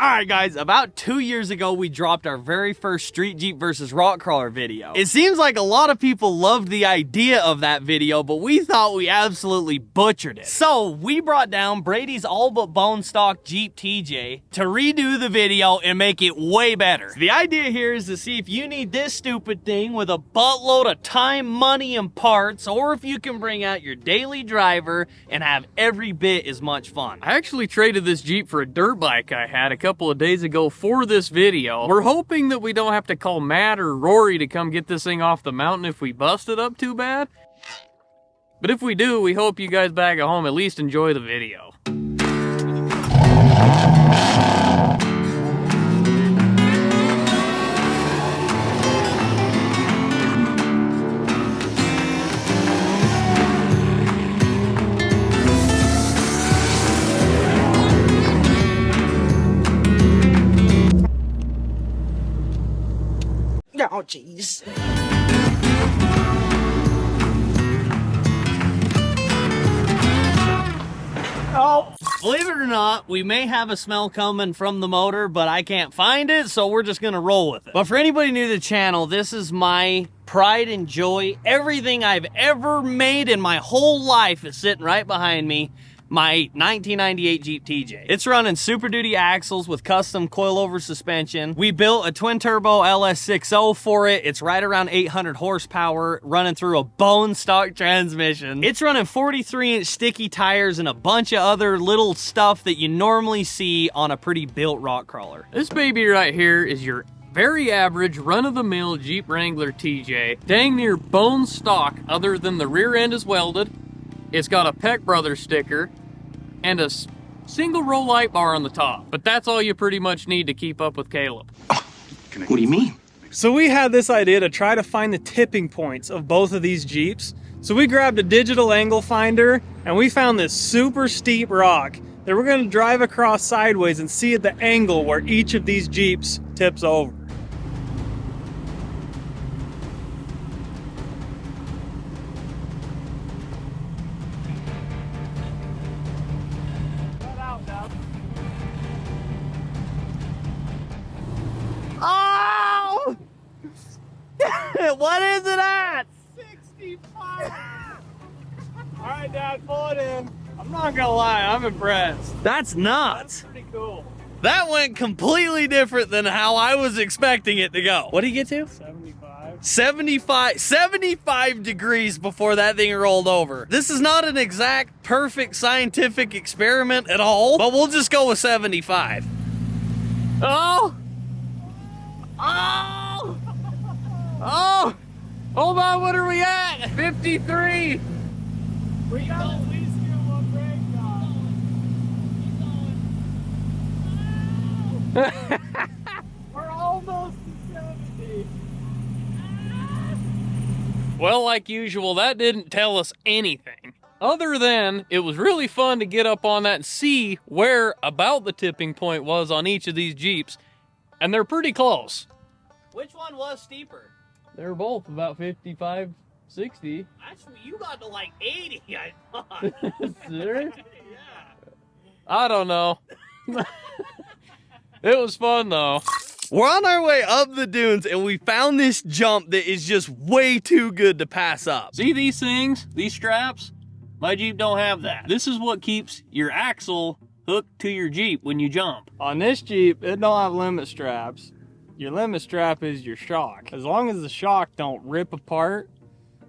Alright guys, about 2 years ago we dropped our very first Street Jeep versus Rock Crawler video. It seems like a lot of people loved the idea of that video, but we thought we absolutely butchered it. So we brought down Brady's all but bone stock Jeep TJ to redo the video and make it way better. So the idea here is to see if you need this stupid thing with a buttload of time, money, and parts, or if you can bring out your daily driver and have every bit as much fun. I actually traded this Jeep for a dirt bike I had a couple of days ago for this video. We're hoping that we don't have to call Matt or Rory to come get this thing off the mountain if we bust it up too bad. But if we do, we hope you guys back at home at least enjoy the video. Oh, jeez. Oh, believe it or not, we may have a smell coming from the motor, but I can't find it, so we're just gonna roll with it. But for anybody new to the channel, this is my pride and joy. Everything I've ever made in my whole life is sitting right behind me. My 1998 Jeep TJ. It's running Super Duty axles with custom coilover suspension. We built a twin turbo LS60 for it. It's right around 800 horsepower, running through a bone stock transmission. It's running 43-inch sticky tires and a bunch of other little stuff that you normally see on a pretty built rock crawler. This baby right here is your very average run-of-the-mill Jeep Wrangler TJ. Dang near bone stock other than the rear end is welded. It's got a Peck Brothers sticker and a single roll light bar on the top. But that's all you pretty much need to keep up with Caleb. What do you mean? So we had this idea to try to find the tipping points of both of these Jeeps. So we grabbed a digital angle finder and we found this super steep rock that we're gonna drive across sideways and see at the angle where each of these Jeeps tips over. Oh! What is it at? 65! Alright, Dad, pull it in. I'm not gonna lie, I'm impressed. That's nuts. That's pretty cool. That went completely different than how I was expecting it to go. What did you get to? 75. 75 degrees before that thing rolled over. This is not an exact, perfect scientific experiment at all, but we'll just go with 75. Oh! Oh! Oh! Hold on, what are we at? 53! We got at least get one break on. We're almost to 70. Well, like usual, that didn't tell us anything. Other than, it was really fun to get up on that and see where about the tipping point was on each of these Jeeps. And they're pretty close. Which one was steeper? They're both about 55, 60. Actually, you got to like 80, I thought. Sure? Yeah. I don't know. It was fun though. We're on our way up the dunes and we found this jump that is just way too good to pass up. See these things? These straps? My Jeep don't have that. This is what keeps your axle hooked to your Jeep when you jump. On this Jeep, it don't have limit straps. Your limit strap is your shock. As long as the shock don't rip apart,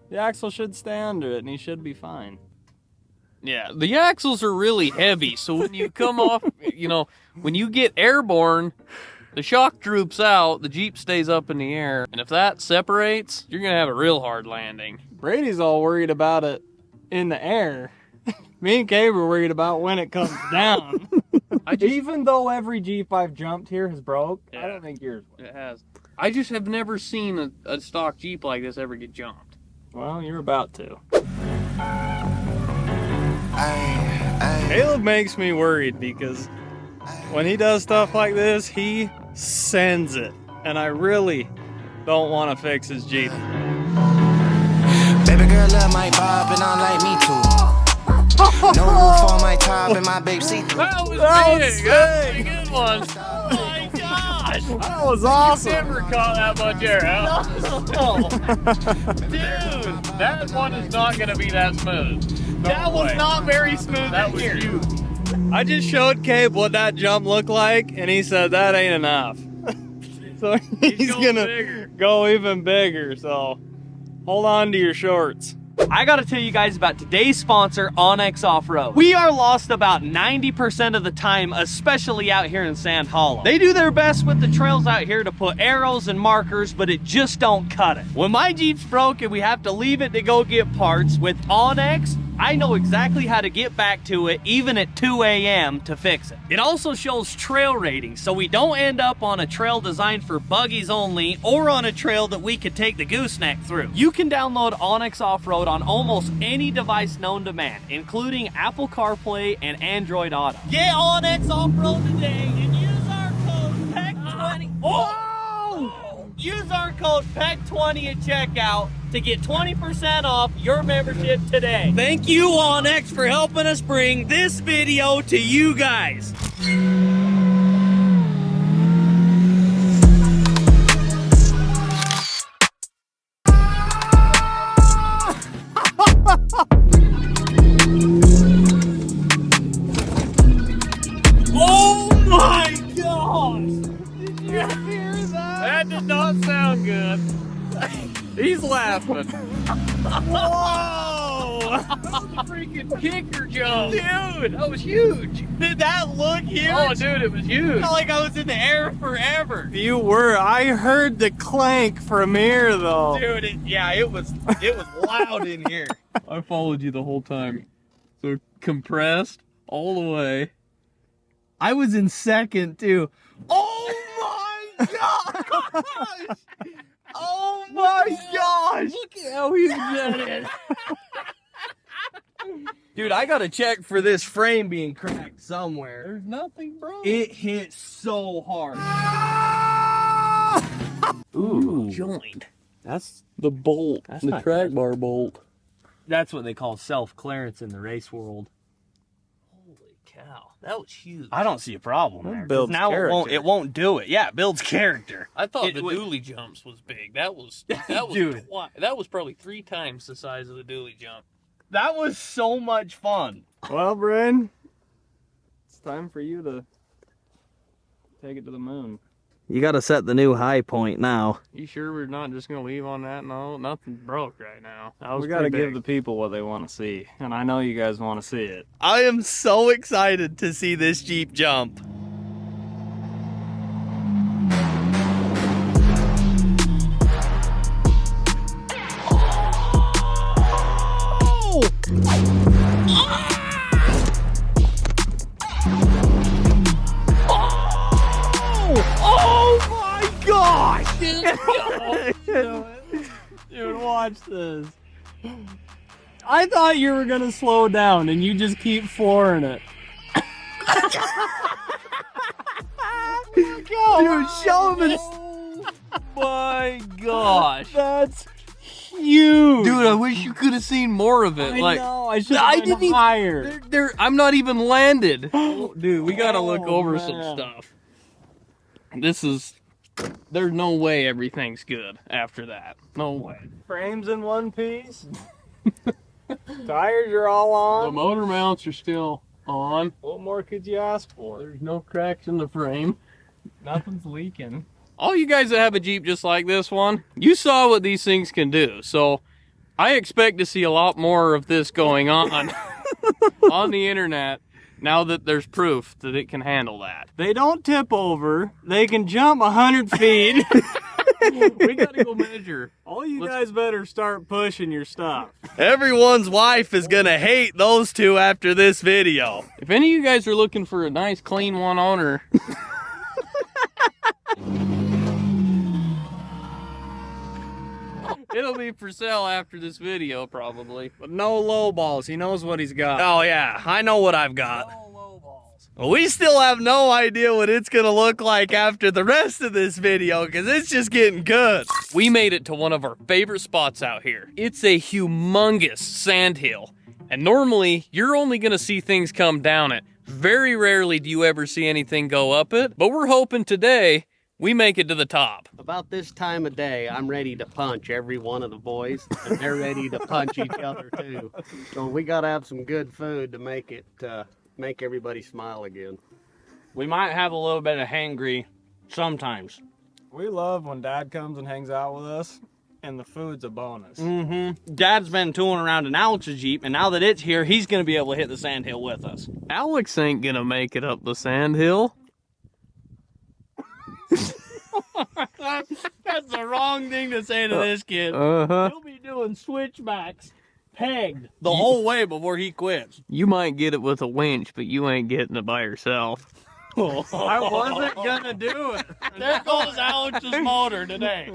the axle should stay under it and you should be fine. Yeah, the axles are really heavy, so when you come off, you know, when you get airborne, the shock droops out, the Jeep stays up in the air, and if that separates, you're gonna have a real hard landing. Brady's all worried about it in the air. Me and Gabe are worried about when it comes down. Even though every Jeep I've jumped here has broke, Yeah. I don't think yours will. It has. I just have never seen a stock Jeep like this ever get jumped. Well, you're about to. Caleb makes me worried because when he does stuff like this, he sends it. And I really don't want to fix his Jeep. Baby girl love my vibe and I like me too. bumping my babe see through. That was That was big. That's a sick. good one. Oh my gosh. That was awesome. Never caught that much air out. Dude, That one is not going to be that smooth. No that was way. not very smooth. That in was here. huge. I just showed Cabe what that jump looked like, and he said that ain't enough. So he's going gonna bigger. go even bigger. So hold on to your shorts. I gotta tell you guys about today's sponsor, Onyx Offroad. We are lost about 90% of the time, especially out here in Sand Hollow. They do their best with the trails out here to put arrows and markers, but it just don't cut it. When my Jeep's broken, we have to leave it to go get parts. With Onyx, I know exactly how to get back to it, even at 2 a.m. to fix it. It also shows trail ratings, so we don't end up on a trail designed for buggies only, or on a trail that we could take the gooseneck through. You can download Onyx Offroad on almost any device known to man, including Apple CarPlay and Android Auto. Get Onyx Offroad today and use our code PECK20. Oh! Use our code PECK20 at checkout to get 20% off your membership today. Thank you, Onyx, for helping us bring this video to you guys. Oh my gosh! Did you hear that? That did not sound good. He's laughing. Whoa! Freaking kicker jump. Dude, That was huge. did that look huge? Oh, dude, it was huge. Felt like I was in the air forever. You were. I heard the clank from here, though. Dude, it was loud in here. I followed you the whole time. So compressed all the way. I was in second too. Oh my gosh! Oh my gosh! Look at how huge that is. Dude, I gotta check for this frame being cracked somewhere. There's nothing, bro. It hit so hard. Ooh, joined. That's The bolt, That's the not track bar bolt. what they call self-clearance in the race world. Holy cow, that was huge. I don't see a problem there. 'cause builds now character. it won't do it. Yeah, it builds character. I thought It the would- dually jumps was big. That was Dude. that was probably 3 times the size of the dually jump. That was so much fun. Well, Bryn, it's time for you to take it to the moon. You gotta set the new high point now. You sure we're not just gonna leave on that? No, nothing broke right now. That was We gotta pretty give the big. people what they want to see, and I know you guys want to see it. I am so excited to see this Jeep jump. Oh my gosh! Dude, watch this. I thought you were gonna slow down, and you just keep flooring it. Dude, show him it. My gosh. That's huge. Dude, I wish you could have seen more of it. I know. I should I have didn't been even- higher. I'm not even landed. Dude, we gotta look Oh, over man. some stuff. There's no way everything's good after that. No way. Frames in one piece. Tires are all The on. motor mounts are still on. What more could you ask for? There's no cracks in the frame. Nothing's leaking. All you guys that have a Jeep just like this one, you saw what these things can do. So I expect to see a lot more of this going on on the internet now that there's proof that it can handle that. They don't tip over. They can jump 100 feet. We gotta go measure. All you guys better start pushing your stuff. Everyone's wife is gonna hate those two after this video. If any of you guys are looking for a nice clean one owner, it'll be for sale after this video probably. But no low balls. He knows what he's got. Oh yeah, I know what I've got. No low balls. Well, we still have no idea what it's gonna look like after the rest of this video, because it's just getting good. We made it to one of our favorite spots out here. It's a humongous sand hill. And normally, you're only gonna see things come down it. Very rarely do you ever see anything go up it, but we're hoping today we make it to the top. About this time of day, I'm ready to punch every one of the boys, and they're ready to punch each other too. So we gotta have some good food to make it, make everybody smile again. We might have a little bit of hangry sometimes. We love when Dad comes and hangs out with us, and the food's a bonus. Dad's been tooling around in Alex's Jeep, and now that it's here, he's gonna be able to hit the sandhill with us. Alex ain't gonna make it up the sandhill. That's the wrong thing to say to this kid. He'll be doing switchbacks pegged the whole way before he quits. You might get it with a winch, but you ain't getting it by yourself. I wasn't gonna do it. There goes Alex's motor today.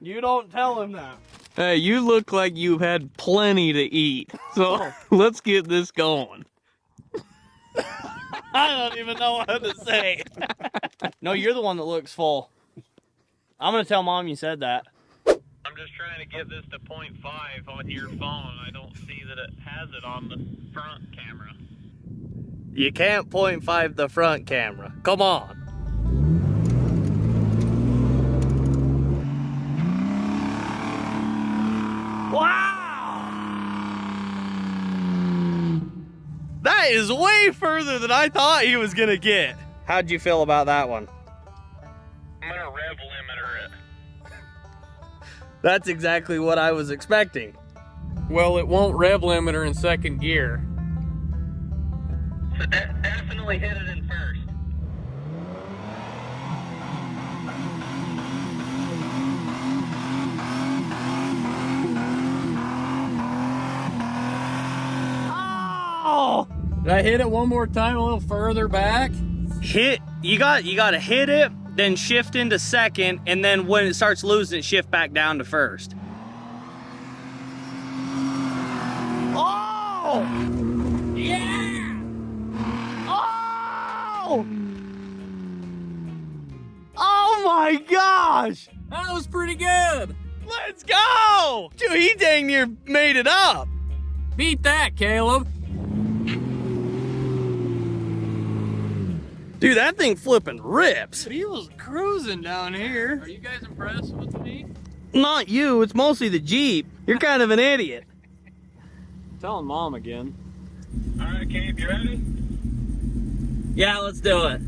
You don't tell him that. Hey, you look like you've had plenty to eat, so let's get this going. I don't even know what to say. No, you're the one that looks full. I'm gonna tell Mom you said that. I'm just trying to get this to 0.5 on your phone. I don't see that it has it on the front camera. You can't 0.5 the front camera. Come on. Wow! That is way further than I thought he was gonna get. How'd you feel about that one? I'm gonna rev limiter it. That's exactly what I was expecting. Well, it won't rev limiter in second gear. So definitely hit it in first. Oh! Did I hit it one more time a little further back? You gotta hit it, then shift into second, and then when it starts losing it, shift back down to first. Oh! Yeah! Oh! Oh my gosh! That was pretty good. Let's go! Dude, he dang near made it up. Beat that, Caleb. Dude, that thing flipping rips. He was cruising down here. Are you guys impressed with me? Not you, it's mostly the Jeep. You're kind of an idiot. Telling Mom again. All right, Caleb, you ready? Yeah, let's do it.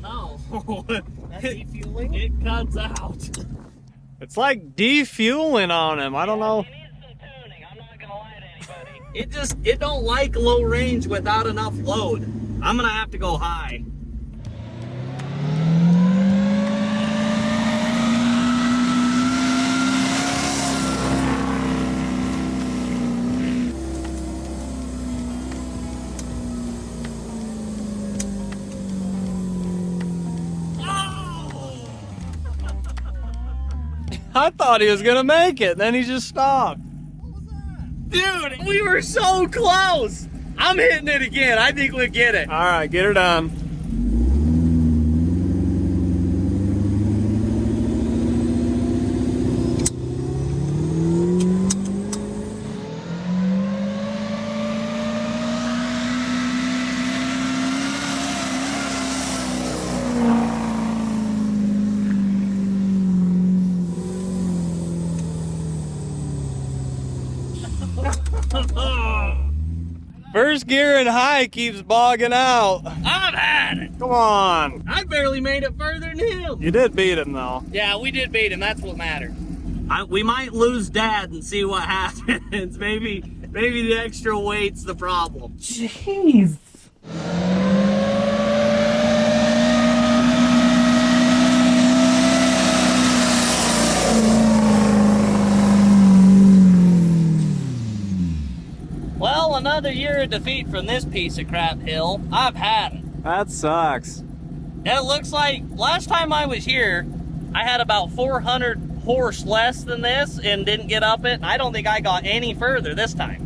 No. That's defueling? It cuts out. It's like defueling on him. I don't know. It needs some tuning. I'm not gonna lie to anybody. It don't like low range without enough load. I'm gonna have to go high. I thought he was gonna make it, then he just stopped. Dude, we were so close. I'm hitting it again. I think we'll get it. All right, get her done. First gear in high keeps bogging out. I've had it. Come on. I barely made it further than him. You did beat him though. Yeah, we did beat him. That's what mattered. We might lose Dad and see what happens. Maybe the extra weight's the problem. Jeez. Well, another year of defeat from this piece of crap hill. I've had it. That sucks. It looks like last time I was here, I had about 400 horse less than this and didn't get up it. I don't think I got any further this time.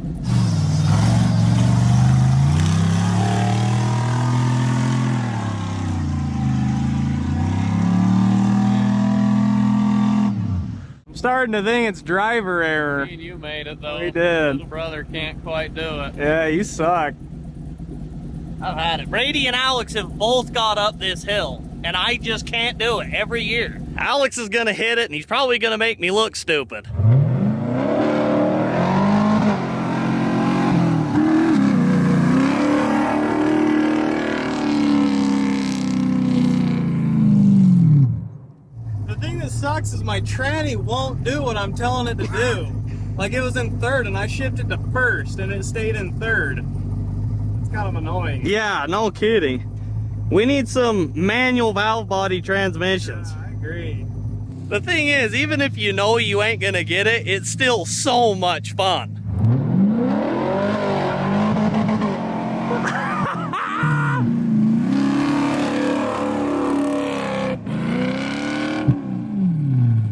starting to think it's driver error. Me and you made it though. We did. Little brother can't quite do it. Yeah, you suck. I've had it. Brady and Alex have both got up this hill, and I just can't do it every year. Alex is gonna hit it, and he's probably gonna make me look stupid. The thing that sucks is my tranny won't do what I'm telling it to do. Like, it was in third, and I shifted to first, and it stayed in third. It's kind of annoying. Yeah, no kidding. We need some manual valve body transmissions. I agree. The thing is, even if you know you ain't gonna get it, it's still so much fun.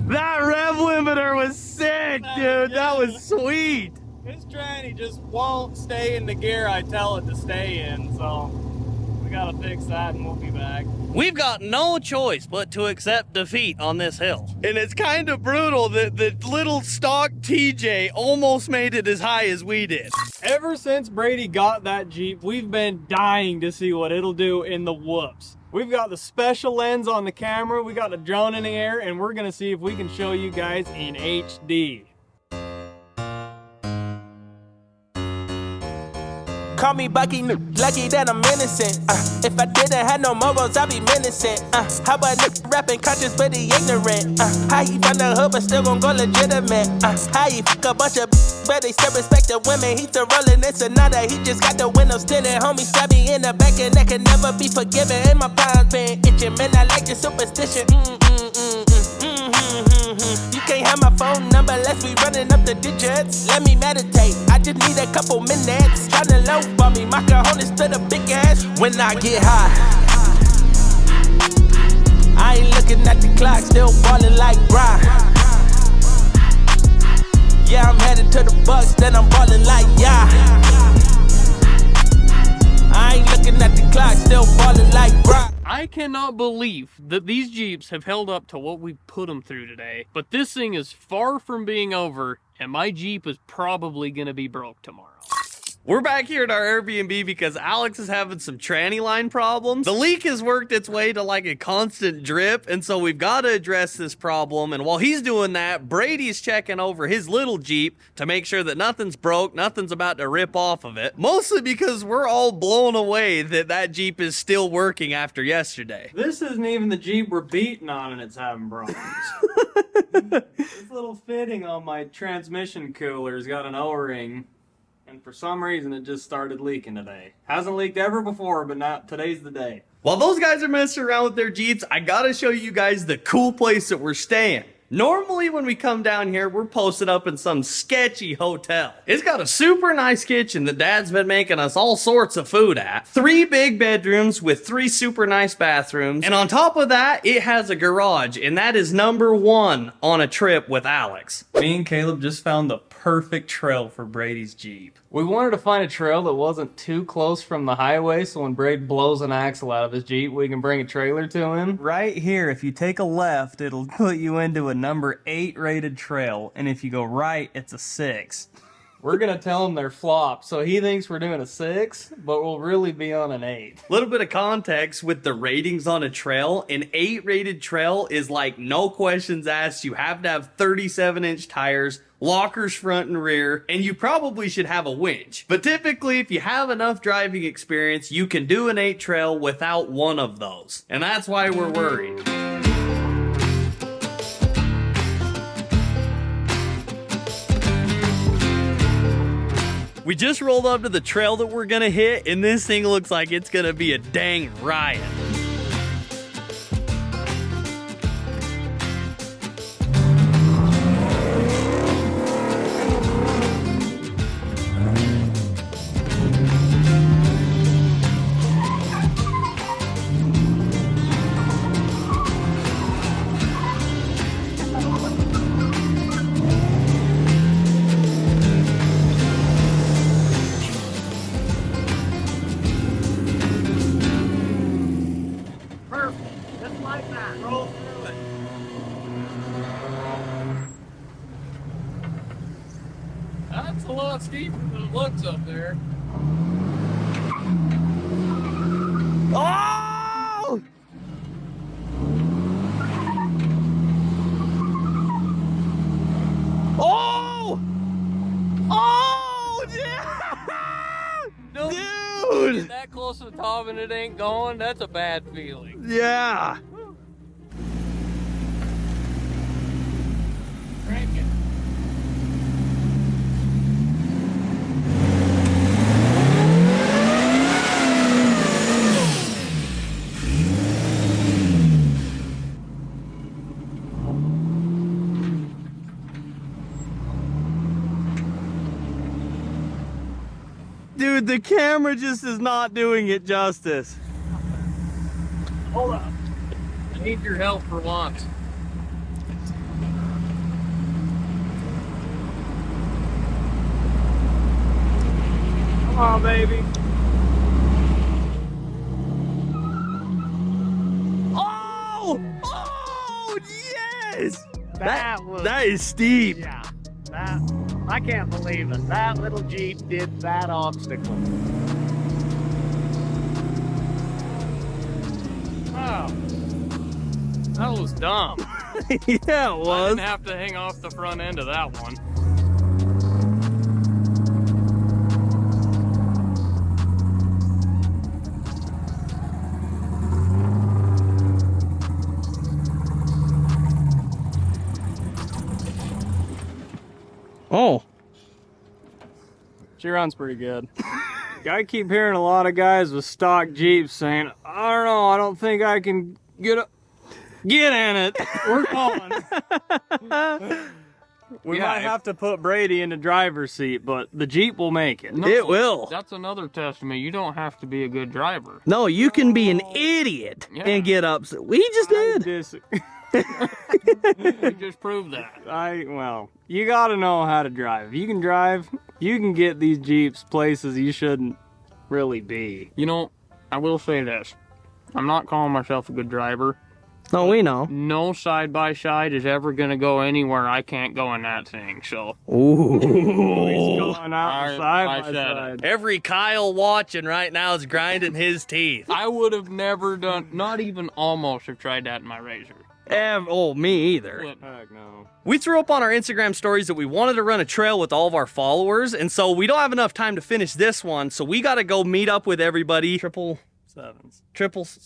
That rev limiter was sick, dude. That was sweet. This tranny just won't stay in the gear I tell it to stay in, so we gotta fix that and we'll be back. We've got no choice but to accept defeat on this hill. And it's kind of brutal that the little stock TJ almost made it as high as we did. Ever since Brady got that Jeep, we've been dying to see what it'll do in the whoops. We've got the special lens on the camera, we got the drone in the air, and we're gonna see if we can show you guys in HD. Call me Bucky, lucky that I'm innocent. If I didn't have no morals, I'd be menacing. How about rapping conscious but he ignorant? How he from the hood but still gon' go legitimate? How he fuck a bunch of but they still respect the women. He still rollin' this Sonata, he just got the windows tinted. Homie stab me in the back and that can never be forgiven. And my palms been itching, man, I like the superstition. You can't have my phone number unless we running up the digits. Let me meditate, I just need a couple minutes. Tryna low for me, my cojones to the big ass. When I get high, I ain't looking at the clock, still ballin' like Brian. Yeah, I'm headed to the Bucks, then I'm ballin' like yeah. I ain't looking at the clock, still ballin' like Brian. I cannot believe that these Jeeps have held up to what we put them through today. But this thing is far from being over, and my Jeep is probably gonna be broke tomorrow. We're back here at our Airbnb because Alex is having some tranny line problems. The leak has worked its way to like a constant drip, and so we've got to address this problem. And while he's doing that, Brady's checking over his little Jeep to make sure that nothing's broke, nothing's about to rip off of it. Mostly because we're all blown away that that Jeep is still working after yesterday. This isn't even the Jeep we're beating on and it's having problems. This little fitting on my transmission cooler's got an O-ring. And for some reason, it just started leaking today. Hasn't leaked ever before, but not today's the day. While those guys are messing around with their Jeeps, I gotta show you guys the cool place that we're staying. Normally when we come down here, we're posted up in some sketchy hotel. It's got a super nice kitchen that Dad's been making us all sorts of food at. 3 big bedrooms with 3 super nice bathrooms. And on top of that, it has a garage, and that is #1 on a trip with Alex. Me and Caleb just found the perfect trail for Brady's Jeep. We wanted to find a trail that wasn't too close from the highway, so when Brady blows an axle out of his Jeep, we can bring a trailer to him. Right here, if you take a left, it'll put you into a number 8 rated trail, and if you go right, it's a 6. We're gonna tell him they're flops, so he thinks we're doing a 6, but we'll really be on an 8. Little bit of context with the ratings on a trail. An 8 rated trail is like no questions asked. You have to have 37-inch tires, lockers front and rear, and you probably should have a winch. But typically, if you have enough driving experience, you can do an 8 trail without one of those. And that's why we're worried. We just rolled up to the trail that we're gonna hit, and this thing looks like it's gonna be a dang riot. lot steeper than it looks up there. Oh! Oh! Oh! Yeah! No, Dude! get that close to the top and it ain't going, that's a bad feeling. Yeah. Crank it. Dude, the camera just is not doing it justice. Hold up. I need your help for once. Come on, baby. Oh! Oh, yes! That That is steep. Yeah, that, I can't believe it. That little Jeep did that obstacle. Oh. That was dumb. Yeah, it I was. didn't have to hang off the front end of that one. Oh. She runs pretty good. I keep hearing a lot of guys with stock Jeeps saying, I don't know, I don't think I can get in it. We're going. We Yeah, might have to put Brady in the driver's seat, but the Jeep will make it. No, It will. That's another testament. You don't have to be a good driver. No, you can be an idiot Yeah. and get upset. We just did. You just proved that. Well, you gotta know how to drive. If you can drive, you can get these Jeeps places you shouldn't really be. You know, I will say this. I'm not calling myself a good driver. No, we know. No side-by-side is ever going to go anywhere I can't go in that thing, so... Ooh. Going out I side by said side. Every Kyle watching right now is grinding his teeth. I would have never done, not even almost have tried that in my Razor. Oh, me either. Heck no. We threw up on our Instagram stories that we wanted to run a trail with all of our followers, and so we don't have enough time to finish this one, so we got to go meet up with everybody. Triple,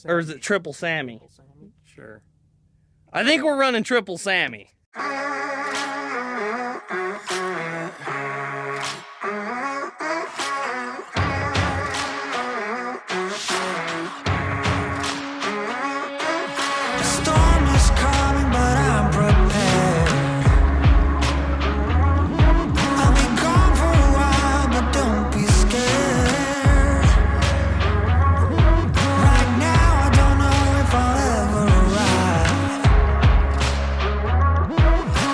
or is it Triple Sammy? Sure. I think we're running Triple Sammy. The storm is coming, but I'm prepared. I'll be gone for a while, but don't be scared. Right now, I don't know if I'll ever arrive.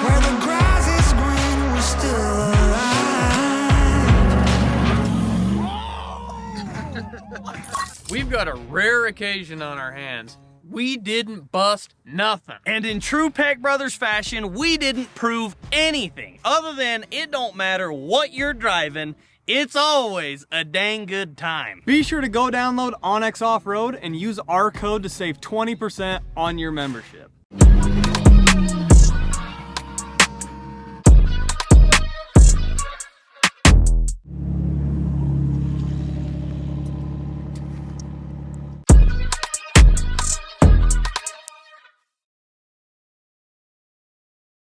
Where the grass is green, we're still alive. We've got a rare occasion on our hands. We didn't bust nothing. And in true Peck Brothers fashion, we didn't prove anything other than it don't matter what you're driving, it's always a dang good time. Be sure to go download Onyx Offroad and use our code to save 20% on your membership.